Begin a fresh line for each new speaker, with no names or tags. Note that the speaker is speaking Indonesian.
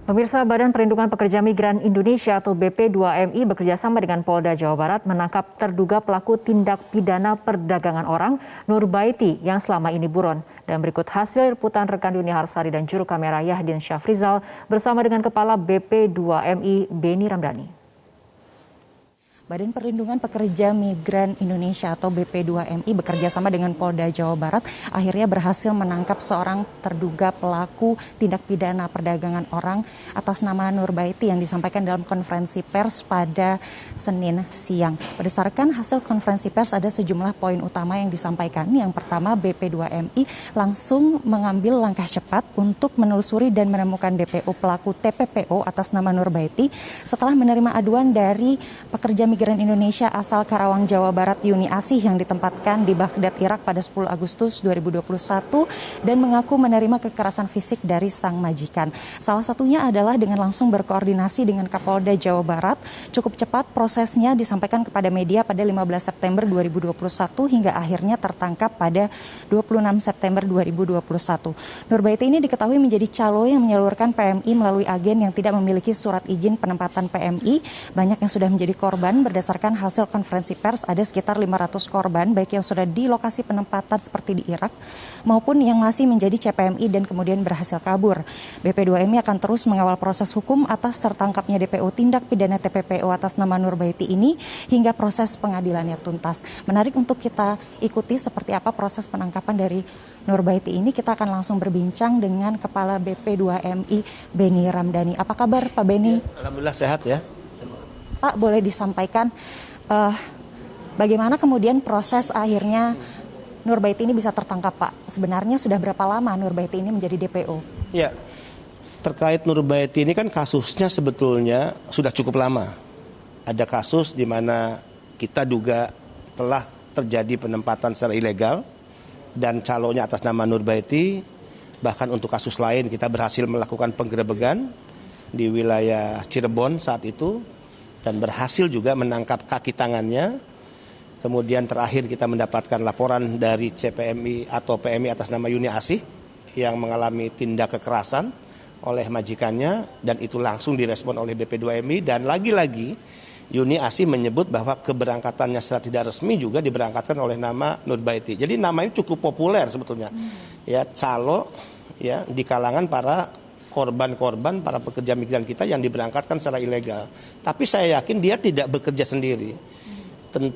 Pemirsa, Badan Perlindungan Pekerja Migran Indonesia atau BP2MI bekerjasama dengan Polda Jawa Barat menangkap terduga pelaku tindak pidana perdagangan orang Nurbaiti yang selama ini buron. Dan berikut hasil liputan rekan Yuni Harsari dan juru kamera Yahdin Syafrizal bersama dengan Kepala BP2MI Beni Ramdhani.
Badan Perlindungan Pekerja Migran Indonesia atau BP2MI bekerja sama dengan Polda Jawa Barat akhirnya berhasil menangkap seorang terduga pelaku tindak pidana perdagangan orang atas nama Nurbaiti yang disampaikan dalam konferensi pers pada Senin siang. Berdasarkan hasil konferensi pers ada sejumlah poin utama yang disampaikan. Yang pertama, BP2MI langsung mengambil langkah cepat untuk menelusuri dan menemukan DPO pelaku TPPO atas nama Nurbaiti setelah menerima aduan dari pekerja migran Indonesia asal Karawang, Jawa Barat Yuni Asih yang ditempatkan di Baghdad, Irak pada 10 Agustus 2021 dan mengaku menerima kekerasan fisik dari sang majikan. Salah satunya adalah dengan langsung berkoordinasi dengan Kapolda Jawa Barat. Cukup cepat prosesnya disampaikan kepada media pada 15 September 2021 hingga akhirnya tertangkap pada 26 September 2021. Nurbaiti ini diketahui menjadi calo yang menyalurkan PMI melalui agen yang tidak memiliki surat izin penempatan PMI. Banyak yang sudah menjadi korban. Berdasarkan hasil konferensi pers, ada sekitar 500 korban, baik yang sudah di lokasi penempatan seperti di Irak, maupun yang masih menjadi CPMI dan kemudian berhasil kabur. BP2MI akan terus mengawal proses hukum atas tertangkapnya DPO tindak pidana TPPO atas nama Nurbaiti ini hingga proses pengadilannya tuntas. Menarik untuk kita ikuti seperti apa proses penangkapan dari Nurbaiti ini. Kita akan langsung berbincang dengan Kepala BP2MI Beni Ramdhani. Apa kabar Pak Beni?
Alhamdulillah sehat ya.
Pak, boleh disampaikan bagaimana kemudian proses akhirnya Nurbaiti ini bisa tertangkap, Pak? Sebenarnya sudah berapa lama Nurbaiti ini menjadi DPO?
Ya, terkait Nurbaiti ini kan kasusnya sebetulnya sudah cukup lama. Ada kasus di mana kita duga telah terjadi penempatan secara ilegal dan calonnya atas nama Nurbaiti. Bahkan untuk kasus lain kita berhasil melakukan penggerebekan di wilayah Cirebon saat itu. Dan berhasil juga menangkap kaki tangannya. Kemudian terakhir kita mendapatkan laporan dari CPMI atau PMI atas nama Yuni Asih yang mengalami tindak kekerasan oleh majikannya dan itu langsung direspon oleh BP2MI dan lagi-lagi Yuni Asih menyebut bahwa keberangkatannya secara tidak resmi juga diberangkatkan oleh nama Nurbaiti. Jadi nama ini cukup populer sebetulnya. Ya, calo ya di kalangan para korban-korban para pekerja migran kita yang diberangkatkan secara ilegal. Tapi saya yakin dia tidak bekerja sendiri.